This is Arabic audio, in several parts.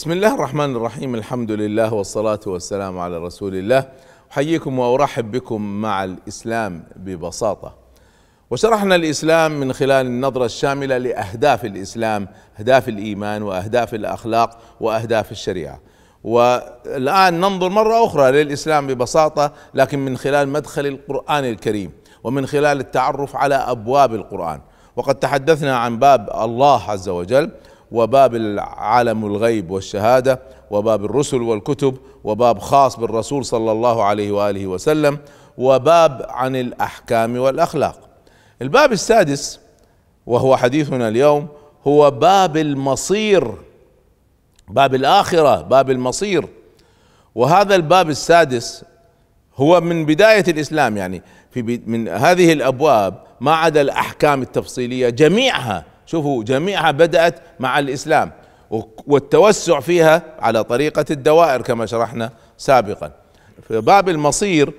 بسم الله الرحمن الرحيم. الحمد لله والصلاة والسلام على رسول الله. أحييكم وأرحب بكم مع الإسلام ببساطة. وشرحنا الإسلام من خلال النظرة الشاملة لأهداف الإسلام، أهداف الإيمان وأهداف الأخلاق وأهداف الشريعة. والآن ننظر مرة أخرى للإسلام ببساطة، لكن من خلال مدخل القرآن الكريم ومن خلال التعرف على أبواب القرآن. وقد تحدثنا عن باب الله عز وجل، وباب العالم الغيب والشهادة، وباب الرسل والكتب، وباب خاص بالرسول صلى الله عليه وآله وسلم، وباب عن الأحكام والأخلاق. الباب السادس وهو حديثنا اليوم هو باب المصير، باب الآخرة، باب المصير. وهذا الباب السادس هو من بداية الإسلام، يعني من هذه الأبواب ما عدا الأحكام التفصيلية جميعها، شوفوا جميعها بدأت مع الإسلام، والتوسع فيها على طريقة الدوائر كما شرحنا سابقا. في باب المصير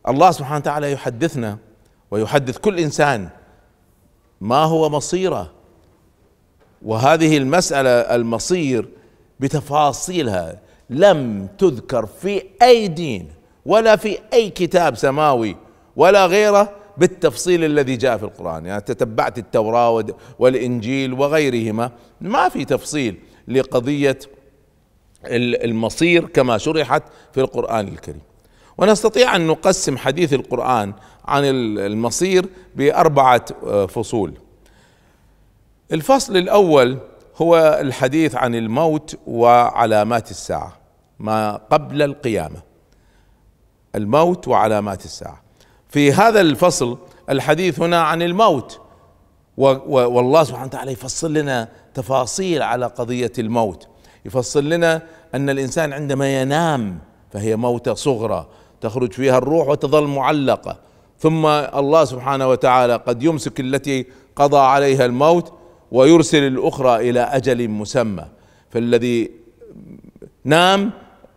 الله سبحانه وتعالى يحدثنا ويحدث كل إنسان ما هو مصيره، وهذه المسألة المصير بتفاصيلها لم تذكر في أي دين ولا في أي كتاب سماوي ولا غيره بالتفصيل الذي جاء في القرآن. يعني تتبعت التوراة والإنجيل وغيرهما، ما في تفصيل لقضية المصير كما شرحت في القرآن الكريم. ونستطيع أن نقسم حديث القرآن عن المصير بأربعة فصول. الفصل الأول هو الحديث عن الموت وعلامات الساعة، ما قبل القيامة، الموت وعلامات الساعة. في هذا الفصل الحديث هنا عن الموت، والله سبحانه وتعالى يفصل لنا تفاصيل على قضية الموت. يفصل لنا أن الإنسان عندما ينام فهي موتة صغرى تخرج فيها الروح وتظل معلقة، ثم الله سبحانه وتعالى قد يمسك التي قضى عليها الموت ويرسل الأخرى إلى أجل مسمى. فالذي نام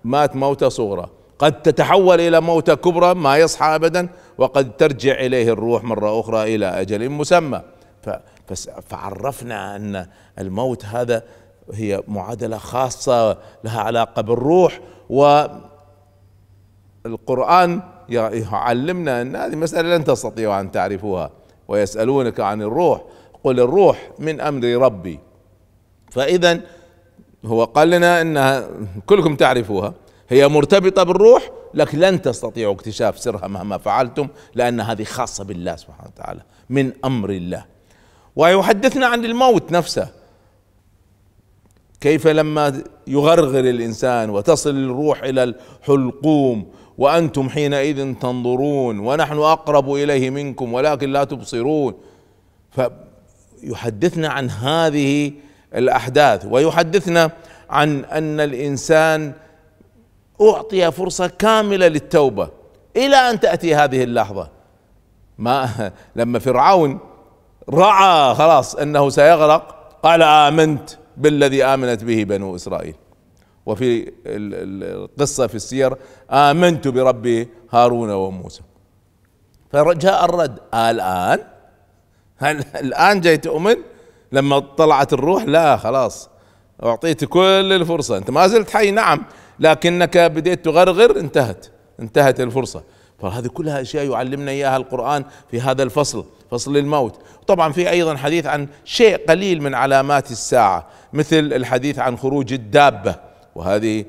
مات موتة صغرى، قد تتحول إلى موتة كبرى ما يصحى أبدا، وقد ترجع إليه الروح مرة أخرى إلى أجل مسمى. فعرفنا أن الموت هذا هي معادلة خاصة لها علاقة بالروح، والقرآن يعلمنا أن هذه مسألة لن تستطيعوا أن تعرفوها. ويسألونك عن الروح قل الروح من أمر ربي. فإذا هو قال لنا أنها كلكم تعرفوها، هي مرتبطة بالروح، لكن لن تستطيعوا اكتشاف سرها مهما فعلتم، لأن هذه خاصة بالله سبحانه وتعالى من أمر الله. ويحدثنا عن الموت نفسه، كيف لما يغرغر الإنسان وتصل الروح إلى الحلقوم وأنتم حينئذ تنظرون ونحن أقرب إليه منكم ولكن لا تبصرون. فيحدثنا عن هذه الأحداث، ويحدثنا عن أن الإنسان أعطي فرصة كاملة للتوبة إلى أن تأتي هذه اللحظة. ما لما فرعون رأى خلاص أنه سيغرق قال آمنت بالذي آمنت به بنو إسرائيل. وفي القصة في السير آمنت برب هارون وموسى. فرجاء الرد الآن، هل الآن جاي تؤمن؟ لما طلعت الروح لا، خلاص أعطيت كل الفرصة، أنت ما زلت حي نعم، لكنك بديت تغرغر، انتهت الفرصة. فهذه كلها أشياء يعلمنا إياها القرآن في هذا الفصل، فصل الموت. طبعا في أيضا حديث عن شيء قليل من علامات الساعة، مثل الحديث عن خروج الدابة، وهذه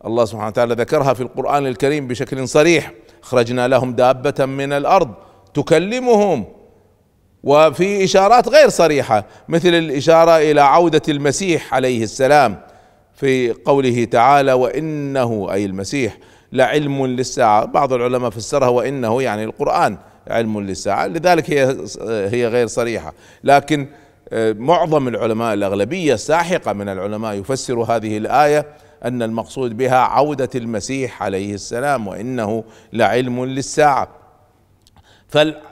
الله سبحانه وتعالى ذكرها في القرآن الكريم بشكل صريح: أخرجنا لهم دابة من الأرض تكلمهم. وفي إشارات غير صريحة، مثل الإشارة إلى عودة المسيح عليه السلام في قوله تعالى: وإنه أي المسيح لعلم للساعة. بعض العلماء فسرها وإنه يعني القرآن علم للساعة، لذلك هي غير صريحة. لكن معظم العلماء، الأغلبية الساحقة من العلماء، يفسر هذه الآية أن المقصود بها عودة المسيح عليه السلام، وإنه لعلم للساعة.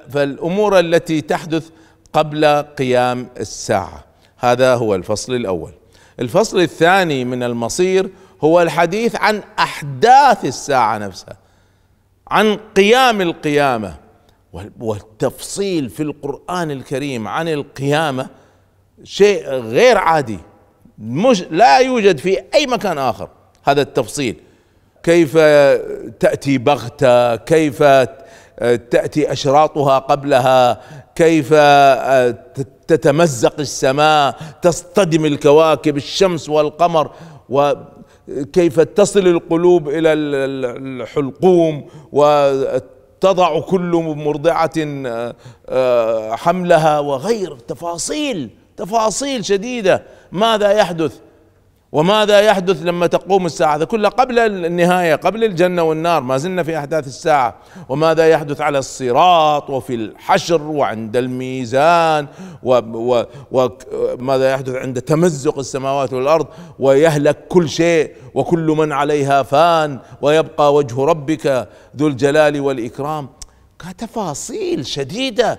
فالأمور التي تحدث قبل قيام الساعة، هذا هو الفصل الأول. الفصل الثاني من المصير هو الحديث عن أحداث الساعة نفسها، عن قيام القيامة. والتفصيل في القرآن الكريم عن القيامة شيء غير عادي، مش لا يوجد في أي مكان آخر هذا التفصيل. كيف تأتي بغتة، كيف تأتي أشراطها قبلها، كيف تتمزق السماء، تصطدم الكواكب الشمس والقمر، وكيف تصل القلوب إلى الحلقوم وتضع كل مرضعة حملها، وغير تفاصيل شديدة. ماذا يحدث وماذا يحدث لما تقوم الساعة؟ هذا كله قبل النهاية، قبل الجنة والنار، ما زلنا في أحداث الساعة. وماذا يحدث على الصراط وفي الحشر وعند الميزان، وماذا يحدث عند تمزق السماوات والأرض ويهلك كل شيء وكل من عليها فان ويبقى وجه ربك ذو الجلال والإكرام. تفاصيل شديدة.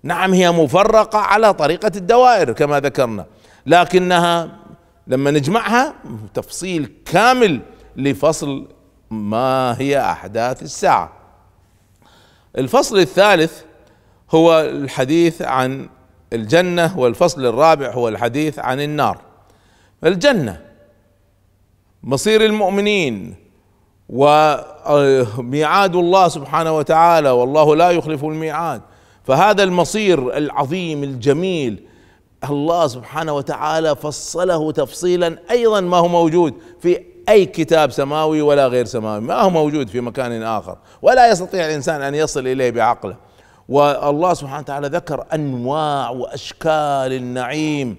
نعم هي مفرقة على طريقة الدوائر كما ذكرنا، لكنها لما نجمعها تفصيل كامل لفصل ما هي أحداث الساعة. الفصل الثالث هو الحديث عن الجنة، والفصل الرابع هو الحديث عن النار. الجنة مصير المؤمنين وميعاد الله سبحانه وتعالى، والله لا يخلف الميعاد. فهذا المصير العظيم الجميل الله سبحانه وتعالى فصله تفصيلا أيضا ما هو موجود في أي كتاب سماوي ولا غير سماوي، ما هو موجود في مكان آخر ولا يستطيع الإنسان أن يصل إليه بعقله. والله سبحانه وتعالى ذكر أنواع وأشكال النعيم،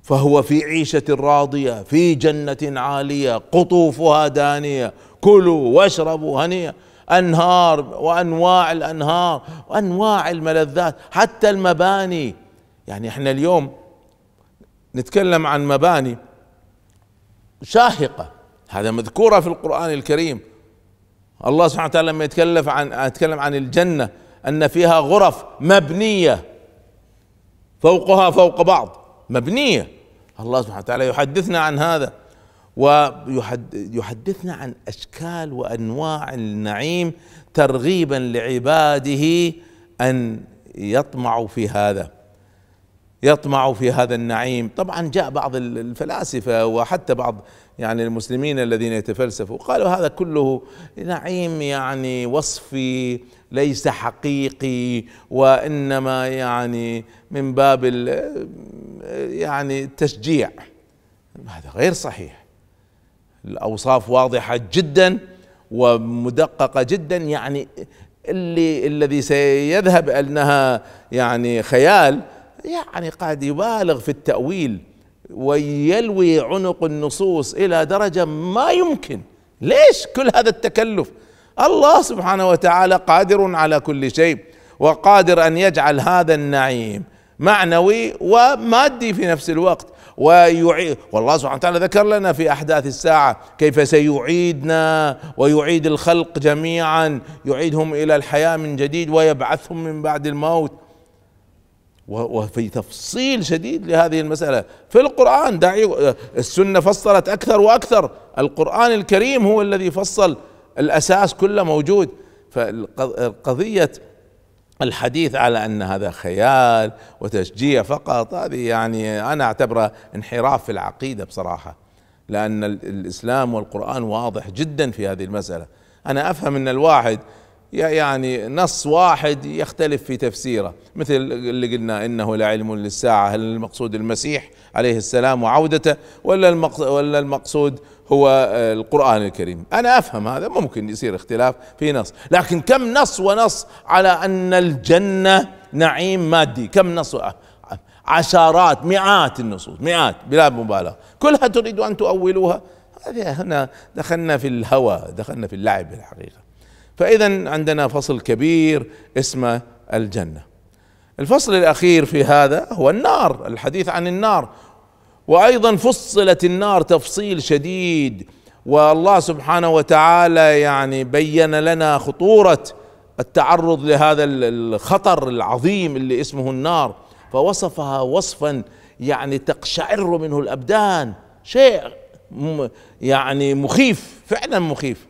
فهو في عيشة راضية في جنة عالية قطوفها دانية كلوا واشربوا هنيئا. أنهار وأنواع الأنهار وأنواع الملذات، حتى المباني. يعني احنا اليوم نتكلم عن مباني شاهقة، هذا مذكورة في القرآن الكريم. الله سبحانه وتعالى لما يتكلم عن الجنة أن فيها غرف مبنية فوقها فوق بعض، مبنية. الله سبحانه وتعالى يحدثنا عن هذا، ويحدثنا عن أشكال وأنواع النعيم ترغيبا لعباده أن يطمعوا في هذا النعيم. طبعا جاء بعض الفلاسفة وحتى بعض يعني المسلمين الذين يتفلسفوا قالوا هذا كله نعيم يعني وصفي ليس حقيقي، وإنما يعني من باب يعني التشجيع. هذا غير صحيح. الأوصاف واضحة جدا ومدققة جدا. يعني الذي سيذهب أنها يعني خيال يعني قاعد يبالغ في التأويل ويلوي عنق النصوص إلى درجة ما يمكن. ليش كل هذا التكلف؟ الله سبحانه وتعالى قادر على كل شيء، وقادر أن يجعل هذا النعيم معنوي ومادي في نفس الوقت. والله سبحانه وتعالى ذكر لنا في أحداث الساعة كيف سيعيدنا ويعيد الخلق جميعا، يعيدهم إلى الحياة من جديد ويبعثهم من بعد الموت. وفي تفصيل شديد لهذه المسألة في القرآن. السنة فصلت أكثر وأكثر، القرآن الكريم هو الذي فصل، الأساس كله موجود. فالقضية الحديث على أن هذا خيال وتشجيع فقط، هذه يعني أنا أعتبره انحراف في العقيدة بصراحة، لأن الإسلام والقرآن واضح جدا في هذه المسألة. أنا أفهم أن الواحد يعني نص واحد يختلف في تفسيره، مثل اللي قلنا إنه لعلم للساعة، هل المقصود المسيح عليه السلام وعودته ولا المقصود هو القرآن الكريم؟ أنا أفهم هذا، ممكن يصير اختلاف في نص، لكن كم نص ونص على أن الجنة نعيم مادي؟ كم نص؟ عشرات مئات النصوص، مئات بلا مبالغة، كلها تريد أن تؤولوها. هنا دخلنا في الهوى، دخلنا في اللعب الحقيقة. فإذا عندنا فصل كبير اسمه الجنة. الفصل الأخير في هذا هو النار، الحديث عن النار، وأيضا فصلت النار تفصيل شديد. والله سبحانه وتعالى يعني بين لنا خطورة التعرض لهذا الخطر العظيم اللي اسمه النار، فوصفها وصفا يعني تقشعر منه الأبدان، شيء يعني مخيف، فعلا مخيف.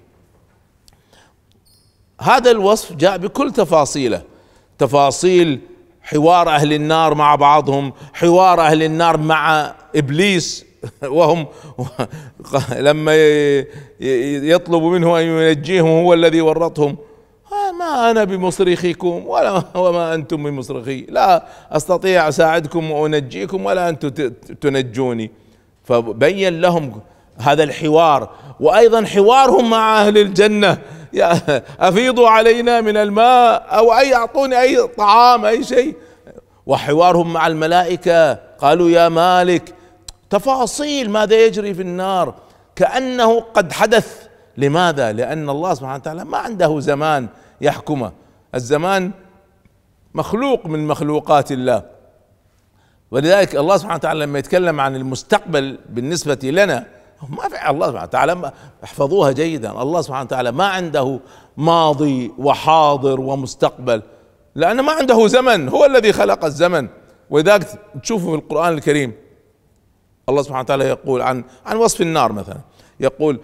هذا الوصف جاء بكل تفاصيله، تفاصيل حوار أهل النار مع بعضهم، حوار أهل النار مع إبليس وهم لما يطلب منه أن ينجيهم هو الذي ورطهم: ما أنا بمصرخكم وما أنتم بمصرخي، لا أستطيع أساعدكم وأنجيكم ولا أنتم تنجوني. فبين لهم هذا الحوار، وأيضا حوارهم مع أهل الجنة: أفيضوا علينا من الماء، أو أعطوني أي طعام أي شيء. وحوارهم مع الملائكة، قالوا: يا مالك، تفاصيل ماذا يجري في النار كأنه قد حدث. لماذا؟ لأن الله سبحانه وتعالى ما عنده زمان يحكمه، الزمان مخلوق من مخلوقات الله. ولذلك الله سبحانه وتعالى لما يتكلم عن المستقبل بالنسبة لنا، ما في الله سبحانه وتعالى، احفظوها جيدا، الله سبحانه وتعالى ما عنده ماضي وحاضر ومستقبل، لأنه ما عنده زمن، هو الذي خلق الزمن. ولذلك تشوفوا في القرآن الكريم الله سبحانه وتعالى يقول عن وصف النار مثلا، يقول: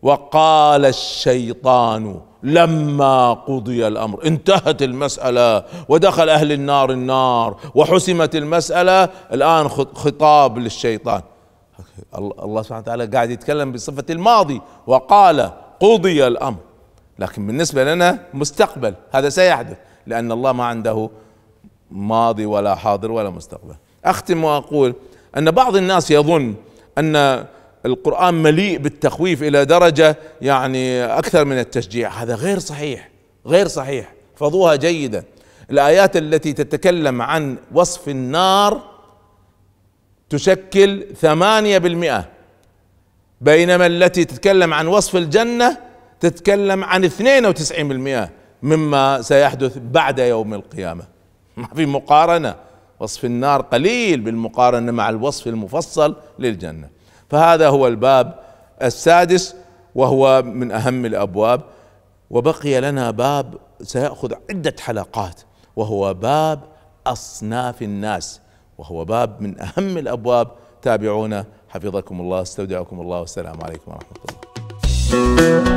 وقال الشيطان لما قضي الأمر، انتهت المسألة ودخل أهل النار وحسمت المسألة، الآن خطاب للشيطان. الله سبحانه وتعالى قاعد يتكلم بصفة الماضي، وقال قضي الأمر، لكن بالنسبة لنا مستقبل، هذا سيحدث، لأن الله ما عنده ماضي ولا حاضر ولا مستقبل. أختم وأقول أن بعض الناس يظن أن القرآن مليء بالتخويف إلى درجة يعني أكثر من التشجيع. هذا غير صحيح، غير صحيح. احفظوها جيدا. الآيات التي تتكلم عن وصف النار تشكل 8%، بينما التي تتكلم عن وصف الجنة تتكلم عن 92% مما سيحدث بعد يوم القيامة. ما في مقارنة، وصف النار قليل بالمقارنة مع الوصف المفصل للجنة. فهذا هو الباب السادس، وهو من أهم الأبواب. وبقي لنا باب سيأخذ عدة حلقات، وهو باب أصناف الناس، وهو باب من أهم الأبواب. تابعونا، حفظكم الله، استودعكم الله، والسلام عليكم ورحمة الله.